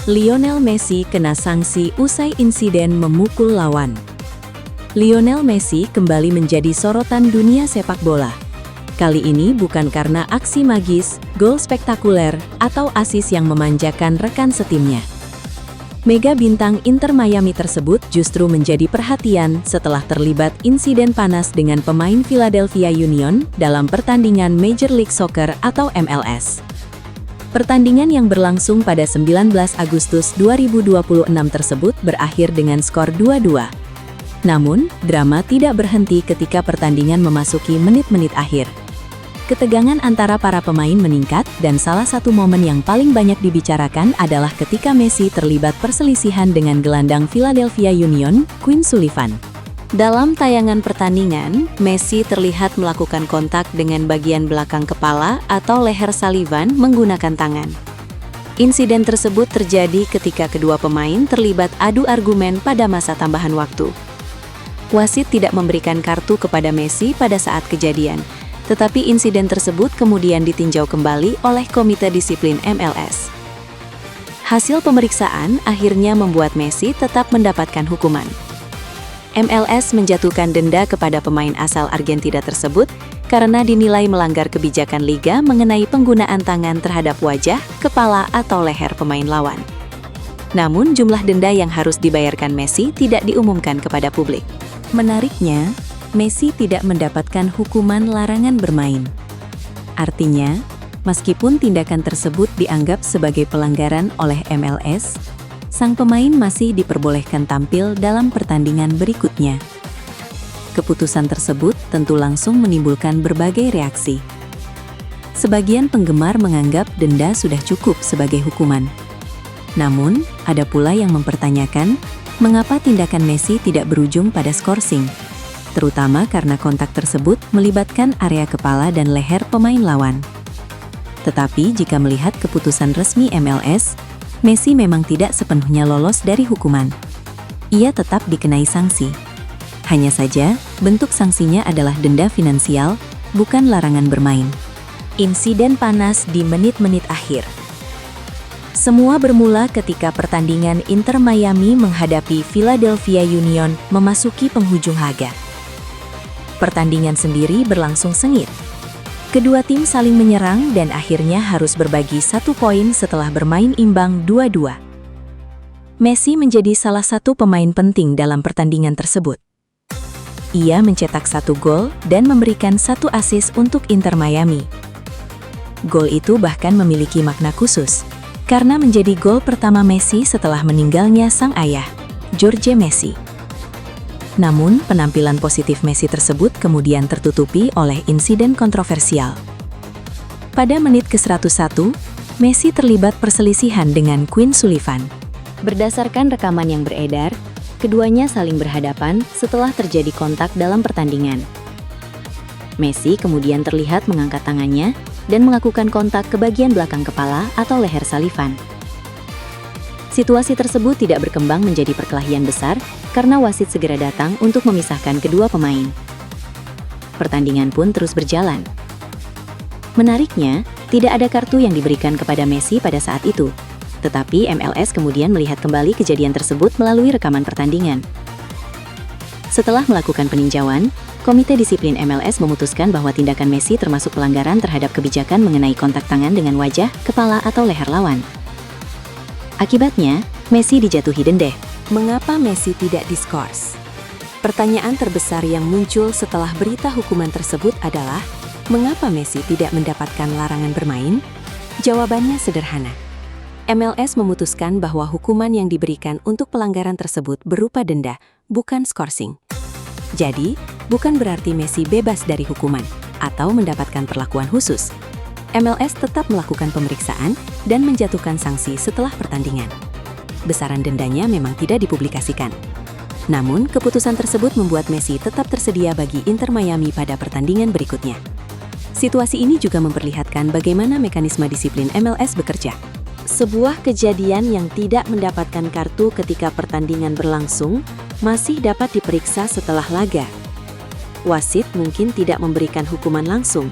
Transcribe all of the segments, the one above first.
Lionel Messi kena sanksi usai insiden memukul lawan. Lionel Messi kembali menjadi sorotan dunia sepak bola. Kali ini bukan karena aksi magis, gol spektakuler, atau asis yang memanjakan rekan setimnya. Mega bintang Inter Miami tersebut justru menjadi perhatian setelah terlibat insiden panas dengan pemain Philadelphia Union dalam pertandingan Major League Soccer atau MLS. Pertandingan yang berlangsung pada 19 Agustus 2026 tersebut berakhir dengan skor 2-2. Namun, drama tidak berhenti ketika pertandingan memasuki menit-menit akhir. Ketegangan antara para pemain meningkat dan salah satu momen yang paling banyak dibicarakan adalah ketika Messi terlibat perselisihan dengan gelandang Philadelphia Union, Quinn Sullivan. Dalam tayangan pertandingan, Messi terlihat melakukan kontak dengan bagian belakang kepala atau leher Sullivan menggunakan tangan. Insiden tersebut terjadi ketika kedua pemain terlibat adu argumen pada masa tambahan waktu. Wasit tidak memberikan kartu kepada Messi pada saat kejadian, tetapi insiden tersebut kemudian ditinjau kembali oleh Komite Disiplin MLS. Hasil pemeriksaan akhirnya membuat Messi tetap mendapatkan hukuman. MLS menjatuhkan denda kepada pemain asal Argentina tersebut karena dinilai melanggar kebijakan liga mengenai penggunaan tangan terhadap wajah, kepala, atau leher pemain lawan. Namun, jumlah denda yang harus dibayarkan Messi tidak diumumkan kepada publik. Menariknya, Messi tidak mendapatkan hukuman larangan bermain. Artinya, meskipun tindakan tersebut dianggap sebagai pelanggaran oleh MLS, sang pemain masih diperbolehkan tampil dalam pertandingan berikutnya. Keputusan tersebut tentu langsung menimbulkan berbagai reaksi. Sebagian penggemar menganggap denda sudah cukup sebagai hukuman. Namun, ada pula yang mempertanyakan, mengapa tindakan Messi tidak berujung pada skorsing, terutama karena kontak tersebut melibatkan area kepala dan leher pemain lawan. Tetapi jika melihat keputusan resmi MLS, Messi memang tidak sepenuhnya lolos dari hukuman. Ia tetap dikenai sanksi. Hanya saja, bentuk sanksinya adalah denda finansial, bukan larangan bermain. Insiden panas di menit-menit akhir. Semua bermula ketika pertandingan Inter Miami menghadapi Philadelphia Union memasuki penghujung laga. Pertandingan sendiri berlangsung sengit. Kedua tim saling menyerang dan akhirnya harus berbagi 1 poin setelah bermain imbang 2-2. Messi menjadi salah satu pemain penting dalam pertandingan tersebut. Ia mencetak 1 gol dan memberikan 1 assist untuk Inter Miami. Gol itu bahkan memiliki makna khusus, karena menjadi gol pertama Messi setelah meninggalnya sang ayah, Jorge Messi. Namun, penampilan positif Messi tersebut kemudian tertutupi oleh insiden kontroversial. Pada menit ke-101, Messi terlibat perselisihan dengan Quinn Sullivan. Berdasarkan rekaman yang beredar, keduanya saling berhadapan setelah terjadi kontak dalam pertandingan. Messi kemudian terlihat mengangkat tangannya dan melakukan kontak ke bagian belakang kepala atau leher Sullivan. Situasi tersebut tidak berkembang menjadi perkelahian besar karena wasit segera datang untuk memisahkan kedua pemain. Pertandingan pun terus berjalan. Menariknya, tidak ada kartu yang diberikan kepada Messi pada saat itu, tetapi MLS kemudian melihat kembali kejadian tersebut melalui rekaman pertandingan. Setelah melakukan peninjauan, Komite Disiplin MLS memutuskan bahwa tindakan Messi termasuk pelanggaran terhadap kebijakan mengenai kontak tangan dengan wajah, kepala, atau leher lawan. Akibatnya, Messi dijatuhi denda. Mengapa Messi tidak diskors? Pertanyaan terbesar yang muncul setelah berita hukuman tersebut adalah, mengapa Messi tidak mendapatkan larangan bermain? Jawabannya sederhana. MLS memutuskan bahwa hukuman yang diberikan untuk pelanggaran tersebut berupa denda, bukan skorsing. Jadi, bukan berarti Messi bebas dari hukuman atau mendapatkan perlakuan khusus. MLS tetap melakukan pemeriksaan dan menjatuhkan sanksi setelah pertandingan. Besaran dendanya memang tidak dipublikasikan. Namun, keputusan tersebut membuat Messi tetap tersedia bagi Inter Miami pada pertandingan berikutnya. Situasi ini juga memperlihatkan bagaimana mekanisme disiplin MLS bekerja. Sebuah kejadian yang tidak mendapatkan kartu ketika pertandingan berlangsung masih dapat diperiksa setelah laga. Wasit mungkin tidak memberikan hukuman langsung,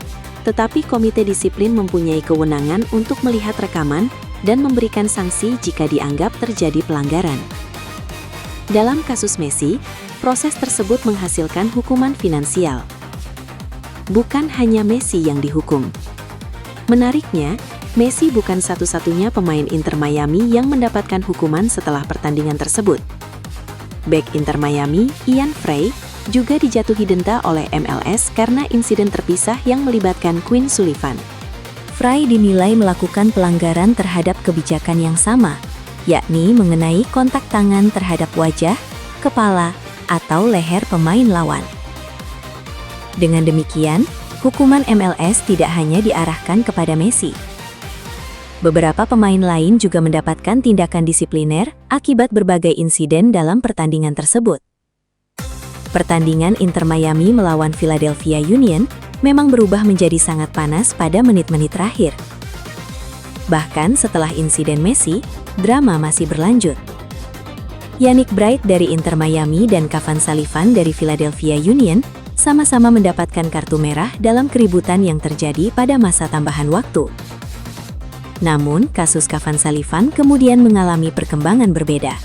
tetapi komite disiplin mempunyai kewenangan untuk melihat rekaman dan memberikan sanksi jika dianggap terjadi pelanggaran. Dalam kasus Messi, proses tersebut menghasilkan hukuman finansial. Bukan hanya Messi yang dihukum. Menariknya, Messi bukan satu-satunya pemain Inter Miami yang mendapatkan hukuman setelah pertandingan tersebut. Bek Inter Miami, Ian Frey, juga dijatuhi denda oleh MLS karena insiden terpisah yang melibatkan Quinn Sullivan. Frey dinilai melakukan pelanggaran terhadap kebijakan yang sama, yakni mengenai kontak tangan terhadap wajah, kepala, atau leher pemain lawan. Dengan demikian, hukuman MLS tidak hanya diarahkan kepada Messi. Beberapa pemain lain juga mendapatkan tindakan disipliner akibat berbagai insiden dalam pertandingan tersebut. Pertandingan Inter Miami melawan Philadelphia Union memang berubah menjadi sangat panas pada menit-menit terakhir. Bahkan setelah insiden Messi, drama masih berlanjut. Yannick Bright dari Inter Miami dan Kevin Sullivan dari Philadelphia Union sama-sama mendapatkan kartu merah dalam keributan yang terjadi pada masa tambahan waktu. Namun, kasus Kevin Sullivan kemudian mengalami perkembangan berbeda.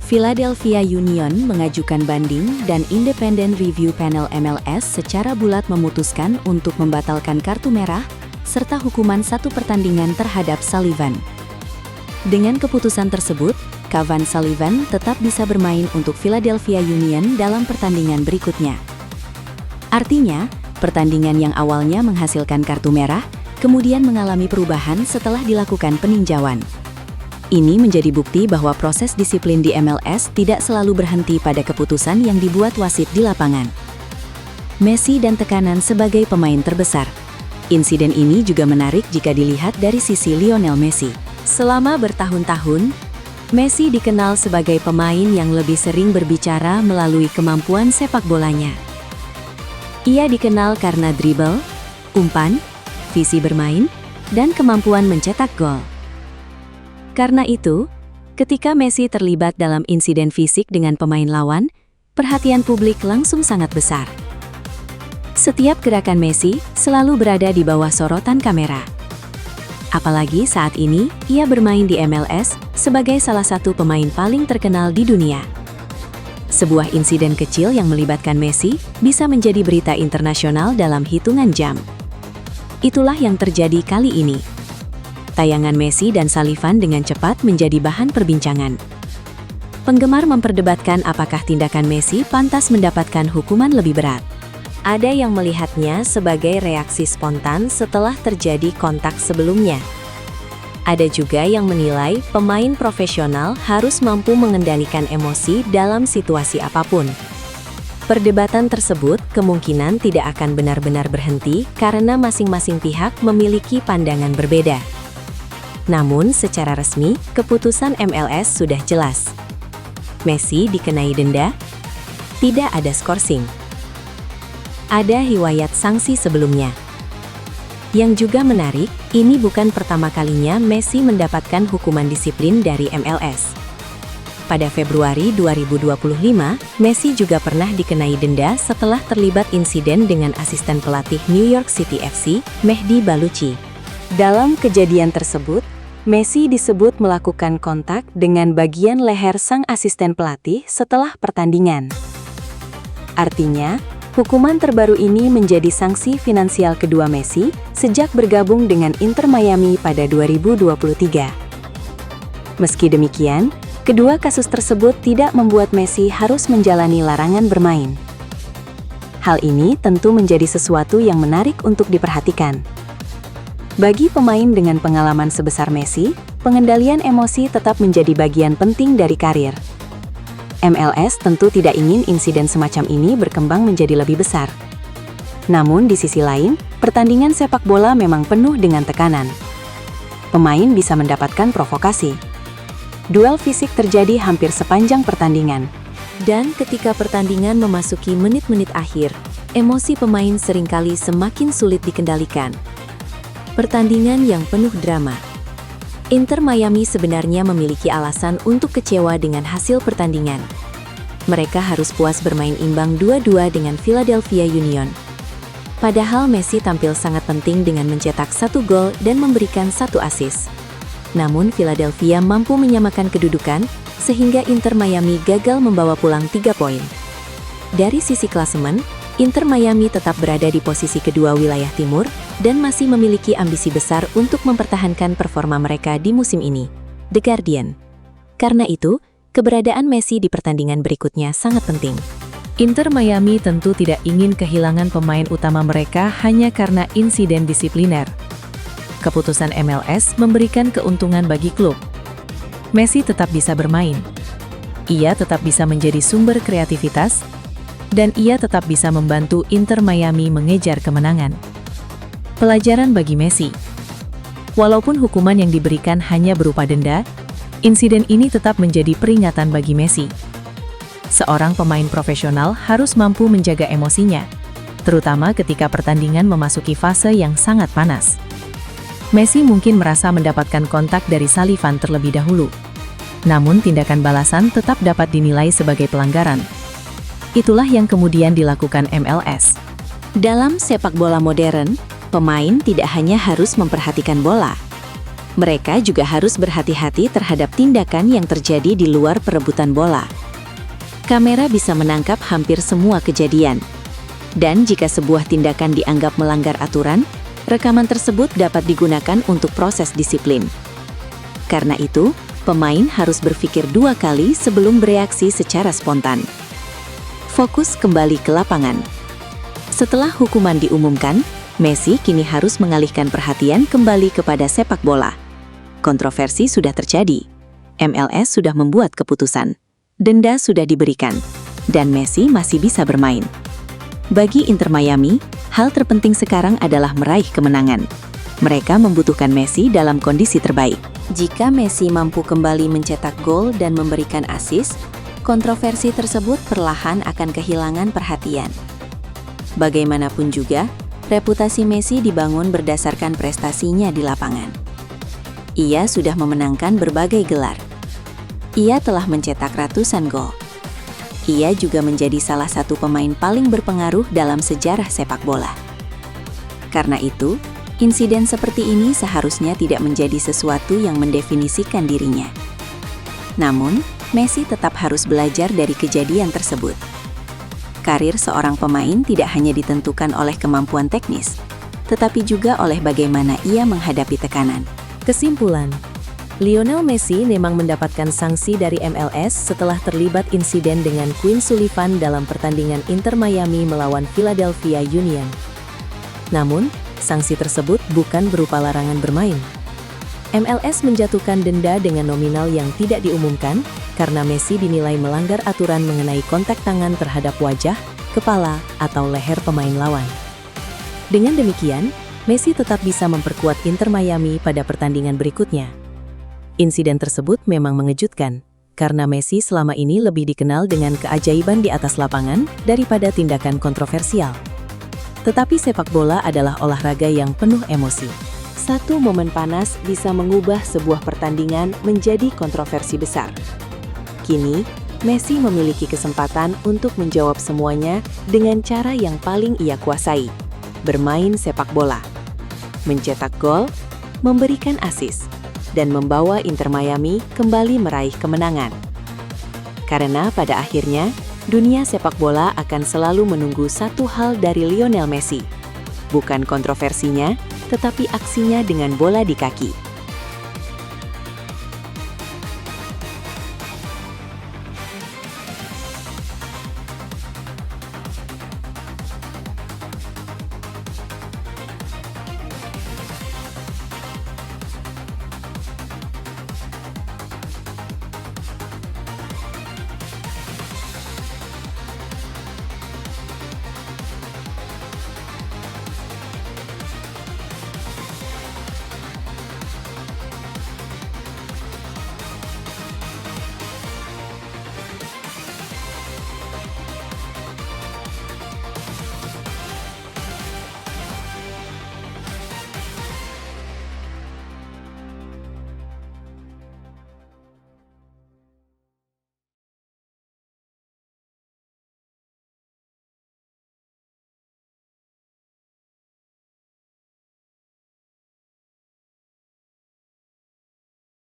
Philadelphia Union mengajukan banding dan Independent Review Panel MLS secara bulat memutuskan untuk membatalkan kartu merah serta hukuman 1 pertandingan terhadap Sullivan. Dengan keputusan tersebut, Kevin Sullivan tetap bisa bermain untuk Philadelphia Union dalam pertandingan berikutnya. Artinya, pertandingan yang awalnya menghasilkan kartu merah, kemudian mengalami perubahan setelah dilakukan peninjauan. Ini menjadi bukti bahwa proses disiplin di MLS tidak selalu berhenti pada keputusan yang dibuat wasit di lapangan. Messi dan tekanan sebagai pemain terbesar. Insiden ini juga menarik jika dilihat dari sisi Lionel Messi. Selama bertahun-tahun, Messi dikenal sebagai pemain yang lebih sering berbicara melalui kemampuan sepak bolanya. Ia dikenal karena dribble, umpan, visi bermain, dan kemampuan mencetak gol. Karena itu, ketika Messi terlibat dalam insiden fisik dengan pemain lawan, perhatian publik langsung sangat besar. Setiap gerakan Messi selalu berada di bawah sorotan kamera. Apalagi saat ini, ia bermain di MLS sebagai salah satu pemain paling terkenal di dunia. Sebuah insiden kecil yang melibatkan Messi bisa menjadi berita internasional dalam hitungan jam. Itulah yang terjadi kali ini. Tayangan Messi dan Sullivan dengan cepat menjadi bahan perbincangan. Penggemar memperdebatkan apakah tindakan Messi pantas mendapatkan hukuman lebih berat. Ada yang melihatnya sebagai reaksi spontan setelah terjadi kontak sebelumnya. Ada juga yang menilai pemain profesional harus mampu mengendalikan emosi dalam situasi apapun. Perdebatan tersebut kemungkinan tidak akan benar-benar berhenti karena masing-masing pihak memiliki pandangan berbeda. Namun, secara resmi, keputusan MLS sudah jelas. Messi dikenai denda, tidak ada skorsing. Ada riwayat sanksi sebelumnya. Yang juga menarik, ini bukan pertama kalinya Messi mendapatkan hukuman disiplin dari MLS. Pada Februari 2025, Messi juga pernah dikenai denda setelah terlibat insiden dengan asisten pelatih New York City FC, Mehdi Balouchi. Dalam kejadian tersebut, Messi disebut melakukan kontak dengan bagian leher sang asisten pelatih setelah pertandingan. Artinya, hukuman terbaru ini menjadi sanksi finansial kedua Messi sejak bergabung dengan Inter Miami pada 2023. Meski demikian, kedua kasus tersebut tidak membuat Messi harus menjalani larangan bermain. Hal ini tentu menjadi sesuatu yang menarik untuk diperhatikan. Bagi pemain dengan pengalaman sebesar Messi, pengendalian emosi tetap menjadi bagian penting dari karir. MLS tentu tidak ingin insiden semacam ini berkembang menjadi lebih besar. Namun di sisi lain, pertandingan sepak bola memang penuh dengan tekanan. Pemain bisa mendapatkan provokasi. Duel fisik terjadi hampir sepanjang pertandingan. Dan ketika pertandingan memasuki menit-menit akhir, emosi pemain seringkali semakin sulit dikendalikan. Pertandingan yang penuh drama. Inter Miami sebenarnya memiliki alasan untuk kecewa dengan hasil pertandingan. Mereka harus puas bermain imbang 2-2 dengan Philadelphia Union. Padahal Messi tampil sangat penting dengan mencetak 1 gol dan memberikan 1 assist. Namun Philadelphia mampu menyamakan kedudukan, sehingga Inter Miami gagal membawa pulang 3 poin. Dari sisi klasemen, Inter Miami tetap berada di posisi kedua wilayah timur, dan masih memiliki ambisi besar untuk mempertahankan performa mereka di musim ini. The Guardian. Karena itu, keberadaan Messi di pertandingan berikutnya sangat penting. Inter Miami tentu tidak ingin kehilangan pemain utama mereka hanya karena insiden disipliner. Keputusan MLS memberikan keuntungan bagi klub. Messi tetap bisa bermain. Ia tetap bisa menjadi sumber kreativitas, dan ia tetap bisa membantu Inter Miami mengejar kemenangan. Pelajaran bagi Messi. Walaupun hukuman yang diberikan hanya berupa denda, insiden ini tetap menjadi peringatan bagi Messi. Seorang pemain profesional harus mampu menjaga emosinya, terutama ketika pertandingan memasuki fase yang sangat panas. Messi mungkin merasa mendapatkan kontak dari Sullivan terlebih dahulu. Namun tindakan balasan tetap dapat dinilai sebagai pelanggaran. Itulah yang kemudian dilakukan MLS. Dalam sepak bola modern, pemain tidak hanya harus memperhatikan bola. Mereka juga harus berhati-hati terhadap tindakan yang terjadi di luar perebutan bola. Kamera bisa menangkap hampir semua kejadian. Dan jika sebuah tindakan dianggap melanggar aturan, rekaman tersebut dapat digunakan untuk proses disiplin. Karena itu, pemain harus berpikir 2 kali sebelum bereaksi secara spontan. Fokus kembali ke lapangan. Setelah hukuman diumumkan, Messi kini harus mengalihkan perhatian kembali kepada sepak bola. Kontroversi sudah terjadi. MLS sudah membuat keputusan. Denda sudah diberikan. Dan Messi masih bisa bermain. Bagi Inter Miami, hal terpenting sekarang adalah meraih kemenangan. Mereka membutuhkan Messi dalam kondisi terbaik. Jika Messi mampu kembali mencetak gol dan memberikan assist, kontroversi tersebut perlahan akan kehilangan perhatian. Bagaimanapun juga, reputasi Messi dibangun berdasarkan prestasinya di lapangan. Ia sudah memenangkan berbagai gelar. Ia telah mencetak ratusan gol. Ia juga menjadi salah satu pemain paling berpengaruh dalam sejarah sepak bola. Karena itu, insiden seperti ini seharusnya tidak menjadi sesuatu yang mendefinisikan dirinya. Namun, Messi tetap harus belajar dari kejadian tersebut. Karir seorang pemain tidak hanya ditentukan oleh kemampuan teknis, tetapi juga oleh bagaimana ia menghadapi tekanan. Kesimpulan, Lionel Messi memang mendapatkan sanksi dari MLS setelah terlibat insiden dengan Quinn Sullivan dalam pertandingan Inter Miami melawan Philadelphia Union. Namun, sanksi tersebut bukan berupa larangan bermain. MLS menjatuhkan denda dengan nominal yang tidak diumumkan karena Messi dinilai melanggar aturan mengenai kontak tangan terhadap wajah, kepala, atau leher pemain lawan. Dengan demikian, Messi tetap bisa memperkuat Inter Miami pada pertandingan berikutnya. Insiden tersebut memang mengejutkan, karena Messi selama ini lebih dikenal dengan keajaiban di atas lapangan daripada tindakan kontroversial. Tetapi sepak bola adalah olahraga yang penuh emosi. Satu momen panas bisa mengubah sebuah pertandingan menjadi kontroversi besar. Kini, Messi memiliki kesempatan untuk menjawab semuanya dengan cara yang paling ia kuasai, bermain sepak bola, mencetak gol, memberikan assist, dan membawa Inter Miami kembali meraih kemenangan. Karena pada akhirnya, dunia sepak bola akan selalu menunggu satu hal dari Lionel Messi. Bukan kontroversinya, tetapi aksinya dengan bola di kaki.